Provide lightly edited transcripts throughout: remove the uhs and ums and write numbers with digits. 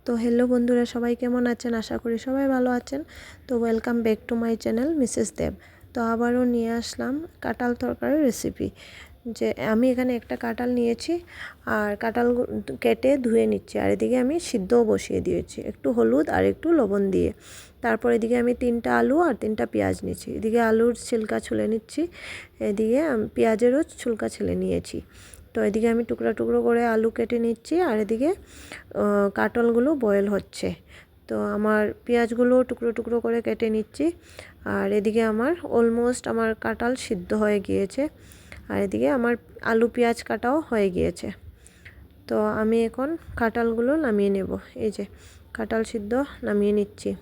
তো হ্যালো বন্ধুরা, সবাই কেমন আছেন? আশা করি সবাই ভালো আছেন। তো welcome back to my channel Mrs Dev. তো আবারও নিয়ে আসলাম কাঁঠাল তরকারির রেসিপি। যে আমি এখানে একটা কাঁঠাল নিয়েছি আর কাঁঠাল কেটে ধুয়ে নিচ্ছি, আর এদিকে আমি সিদ্ধও বসিয়ে দিয়েছি একটু হলুদ আর একটু লবণ দিয়ে। তারপর এদিকে আমি 3টা আলু আর 3টা পেঁয়াজ নিয়েছি। এদিকে আলুর ছিলকা ছুলে নিচ্ছি, এদিকে পেঁয়াজেরও ছুলকা ছেলে নিয়েছি। তো এদিকে আমি টুকরো টুকরো করে আলু কেটে নিচ্ছি, আর এদিকে কাঁঠালগুলো বয়েল হচ্ছে। তো আমার পেঁয়াজগুলো টুকরো টুকরো করে কেটে নিচ্ছি, আর এদিকে আমার অলমোস্ট আমার কাঁঠাল সিদ্ধ হয়ে গিয়েছে, আর এদিকে আমার আলু পেঁয়াজ কাটাও হয়ে গিয়েছে। তো আমি এখন কাঁঠালগুলো নামিয়ে নেব। এই যে কাঁঠাল সিদ্ধ নামিয়ে নিচ্ছি।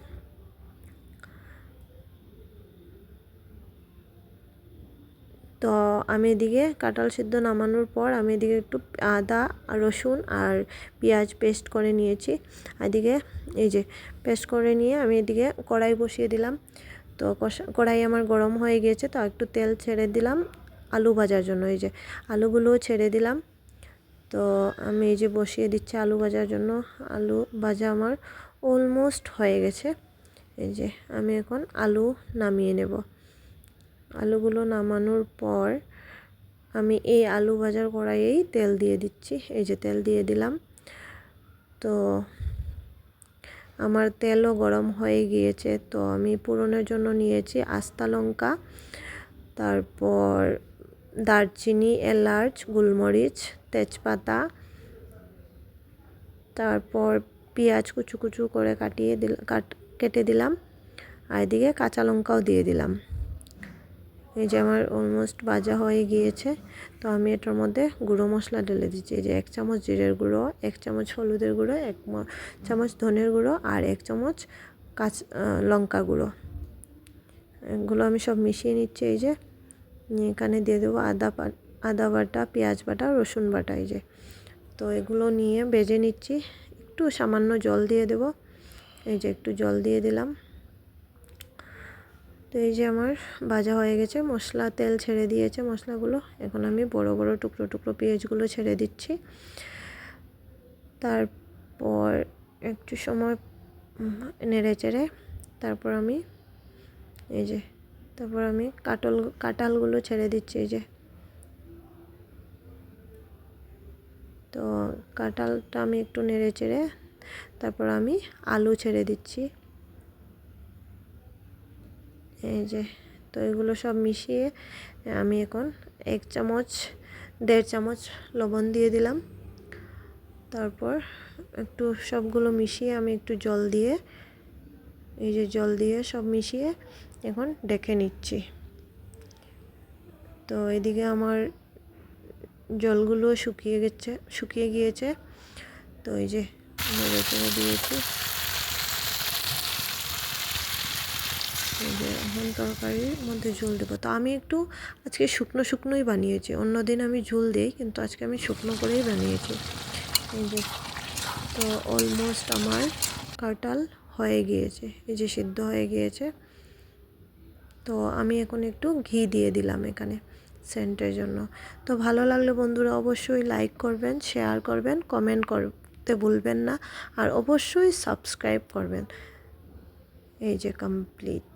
তো আমি এদিকে কাঁঠাল সিদ্ধ নামানোর পর আমি এদিকে একটু আদা রসুন আর পেঁয়াজ পেস্ট করে নিয়েছি। এদিকে এই যে পেস্ট করে নিয়ে আমি এদিকে কড়াই বসিয়ে দিলাম। তো কড়াই আমার গরম হয়ে গিয়েছে, তো একটু তেল ছেড়ে দিলাম আলু ভাজার জন্য। এই যে আলুগুলোও ছেড়ে দিলাম। তো আমি এই যে বসিয়ে দিচ্ছি আলু ভাজার জন্য। আলু ভাজা আমার অলমোস্ট হয়ে গেছে। এই যে আমি এখন আলু নামিয়ে নেব। আলুগুলো নামানোর পর আমি এই আলু ভাজার কড়াইয়েই তেল দিয়ে দিচ্ছি। এই যে তেল দিয়ে দিলাম। তো আমার তেলও গরম হয়ে গিয়েছে। তো আমি ফোড়নের জন্য নিয়েছি আস্তা লঙ্কা, তারপর দারচিনি, এলাচ, গোলমরিচ, তেজপাতা, তারপর পেঁয়াজ কুচু কুচু করে কেটে দিলাম, আর এদিকে কাঁচা লঙ্কাও দিয়ে দিলাম। এই যে আমার অলমোস্ট ভাজা হয়ে গিয়েছে। তো আমি এটার মধ্যে গুঁড়ো মশলা ঢেলে দিচ্ছি। এই যে 1 চামচ জিরের গুঁড়ো, 1 চামচ হলুদের গুঁড়ো, 1 চামচ ধনের গুঁড়ো আর 1 চামচ লঙ্কা গুঁড়ো। এগুলো আমি সব মিশিয়ে নিচ্ছি। এই যে এখানে দিয়ে দেবো আদা বাটা, পেঁয়াজ বাটা, রসুন বাটা। এই যে তো এগুলো নিয়ে ভেজে নিচ্ছি। একটু সামান্য জল দিয়ে দেব। এই যে একটু জল দিয়ে দিলাম। তো এই যে আমার ভাজা হয়ে গেছে, মশলা তেল ছেড়ে দিয়েছে মশলাগুলো। এখন আমি বড় বড় টুকরো টুকরো পেঁয়াজগুলো ছেড়ে দিচ্ছি। তারপর একটু সময় নেড়ে চেড়ে তারপর আমি এই যে কাঁঠালগুলো ছেড়ে দিচ্ছি। এই যে তো কাঁঠালটা আমি একটু নেড়ে চেড়ে তারপর আমি আলু ছেড়ে দিচ্ছি। এই যে তো এগুলো সব মিশিয়ে আমি এখন 1 চামচ 1.5 চামচ লবণ দিয়ে দিলাম। তারপর একটু সবগুলো মিশিয়ে আমি একটু জল দিয়ে এই যে জল দিয়ে সব মিশিয়ে এখন ঢেকে নিচ্ছি। তো এদিকে আমার জলগুলো শুকিয়ে গিয়েছে। তো এই যে নেড়ে চেড়ে দিয়েছি। এখন তরকারির মধ্যে ঝোল দেবো। তো আমি একটু আজকে শুকনোই বানিয়েছি। অন্যদিন আমি ঝোল দিই, কিন্তু আজকে আমি শুকনো করেই বানিয়েছি। এই যে তো অলমোস্ট আমার কাঁঠাল হয়ে গিয়েছে। এই যে সিদ্ধ হয়ে গিয়েছে। তো আমি এখন একটু ঘি দিয়ে দিলাম এখানে সেন্টের জন্য। তো ভালো লাগলে বন্ধুরা অবশ্যই লাইক করবেন, শেয়ার করবেন, কমেন্ট করতে ভুলবেন না, আর অবশ্যই সাবস্ক্রাইব করবেন। এই যে কমপ্লিট।